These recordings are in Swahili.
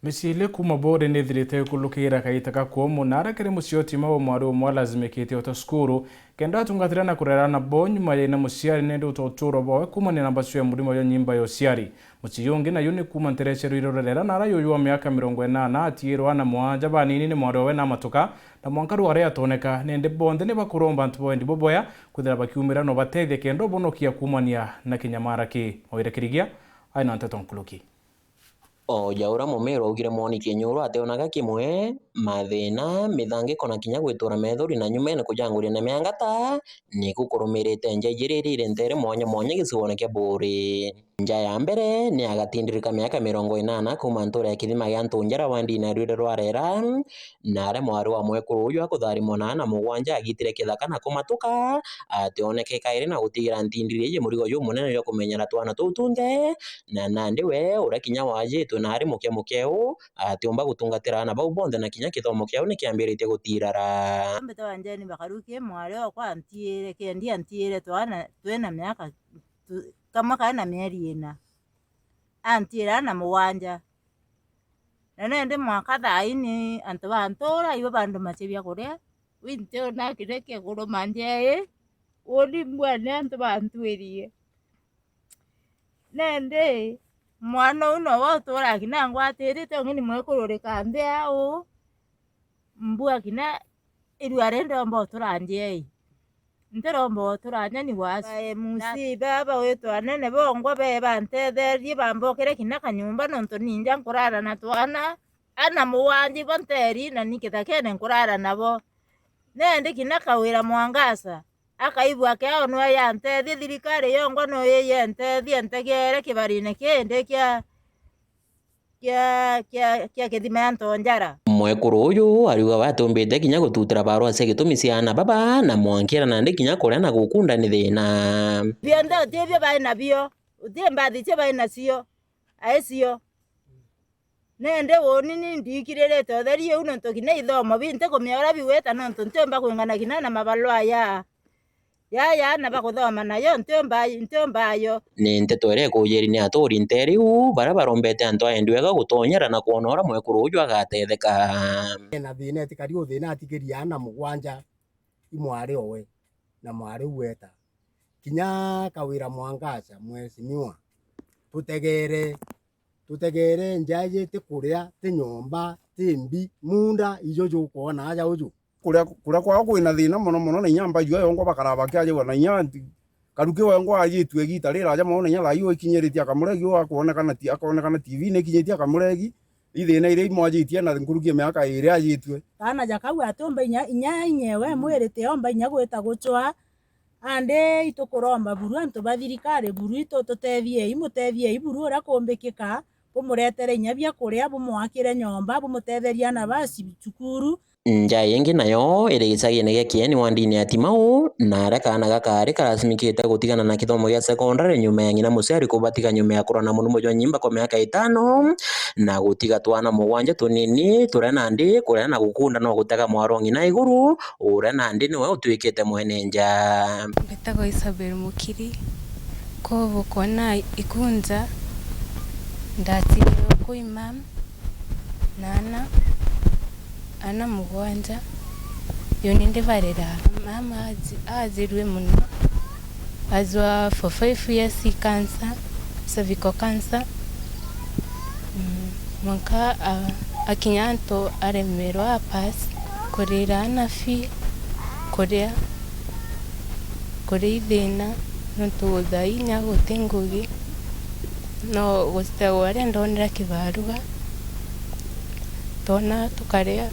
Misile kuma bode nithirite kulukira kaitaka kuomu nara kere musioti mawo mwaru mwalazimikite otoskuru kenda atungatira na kurerana bonyu mayena musiari nende utoturo bawe kuma ni nambashu ya murimo yo nyimba yo siari muchiyungi na yuni kuma nterecheru irorera nara yoyuwa miaka 80 atiiru ana mwanja banini ni mwaru wawe na matuka na mwankaru ware atoneka nende bonde ni bakuromba ntubo ndi boboya kuthira bakiumira no batethia kendo bonokia kumania na kinyamara ki oire kirigia aina antetonkuluki Jaura mumero ugire moni kienyuru ateonaga kimwe mathina mithangiko na kinya gwitura methori na nyumene kujanguria na miangata ni gukurumirite nja ijiririre ntere mwanya giciwone kia Buri. Nja ya mbere ni agatindirika miaka 80 kuma ntura ya kithima gia Ntunjara wandina rwire rwarera na aria mwaru wa mwekuru uyu akutharimwo na mugwanja agitire kithaka na kumatuka ationeke kairi na gutigira ntindiri murigo yu munene yo kumenyera twana tuu tunde na nandi we uria kinya wajitu na ari mukeu atiumba gutungatira na bau bonde na kinya kithomo kiao ni kiambiritie gutirara mbeta wanje ni bakarukie mwari wakwa antiire kendi antiire twana twena miaka kama kana mieri ina antiira na mugwanja na nende mwaka thaini antu bantura ibo bandu machibia kuria winte na kireke guru manje odi mwana antu bantwirie nende mwana uno wotura kina ngwatirite ngini mwekururika mbea u mbua kina irwarende mbo turanje nterombo turanya ni wasi musi baba wetu anene bongwa be bantetherie bambokere kina kanyumba nonto ninja nkurara na twana ana muwanji bonteri na nikithakene nkurara nabo nende kina kawira Mwangasa akaibwa keo no yantethi thirikari yongo no yentethi entegere kibarine kende kya kithima ya Ntunjara. Mwekuru uyu ariuga batumbite kinya gututira barua cia gitumi ciana baba na mwankira nandi kinya kuria na gukunda ni thina bionde utibio bai nabio utie mbathi cia bai nacio aecio nende woni ni ndikirire utherie uno ntokine ithomo binte kumiora biweta no ntumba kwingana kina na mabalwa ya na bakuthoma nayo ntumba yo ni nteto ire kujeri ni aturi nteriu bara barombete antu aendwega gutonyera na kuona ura mwekuru uyu agatetheka na thina etikari uthina atigiria ana mugwanja imwari owe na mwari weta kinya kawira Mwangasa mwesimiwa tutegere njaje tikuria tinyomba timbi munda ijo jo kuona aja uju kuria kwao kwina thina muno na nyamba yu yongo bakaraba kyaje na nyanti karuke wango ajitu egita rira aja muno nya layo ikinyeritia kamuregi wa kuonekana TV ne kinyetia kamuregi ithina ire imwajitie na nkurukie miaka ire ajitwe kana jakau atomba inya inyewe mwirite omba inya gweta guchwa ande itukuromba buru antu bathirikari buru itutethie imutethie iburu ura kumbikika bumuretere inya bia kuria bumwakire nyomba bumutetheria na basi cukuru. Nja yengi nayo iri gicagi-ini gia Kieni wandini ya Timau na aria kana gakari karacimikite gutigana na kithomo gia secondary nyuma ya ng'ina muciari kubatiga nyuma ya kurana murumo jwa nyimba kwa miaka 5 na gutiga twana mugwanja tunini turia nandi kuria na gukunda no gutega mwaro ng'ina iguru uria nandi niwe utwikite mwene nja mbetagwo Isabel Mukiri kovo kona ikunza ndatirwo ku imam nana ana mugwanja yoni ndivarera mama azirwe muno azwa for 5 years cancer cervical cancer mwaka akinyanto aremerwa pass korera na fi korea thina no tuthai nya gutengugi no gustaware ndonera kibaruga tona tukaria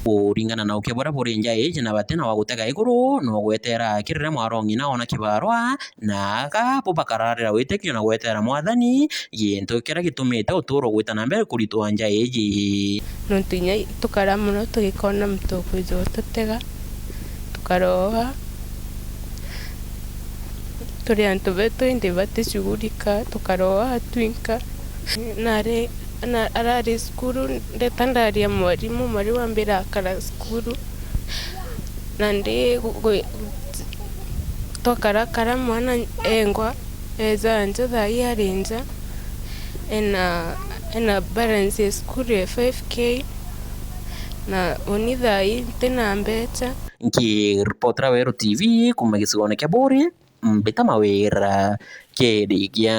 uringana na ukebora buri nja ije na batena wa gutega iguru no gwetera kirire mwarongi na ona kibarwa na aga bubakararira witekio na gwetera mwathani gintu kira gitumite uturo gwita na mbere kuritwa nja iji no tunya tukara muno tugikona mutoko izo tutega tukaroha turi antu betu indi batishugurika tukaroha twinka nare arari skuru ndetandaria mwarimu mari wa mbere akara skuru nandi tokara mwana engwa eza nje thai arinja ena balance ya skuru ya 5k na oni thai tena mbecha. Nkiripotera Weru TV kuma gĩcigo-inĩ kĩa Bũri, mbĩta mawĩra kĩrĩgia.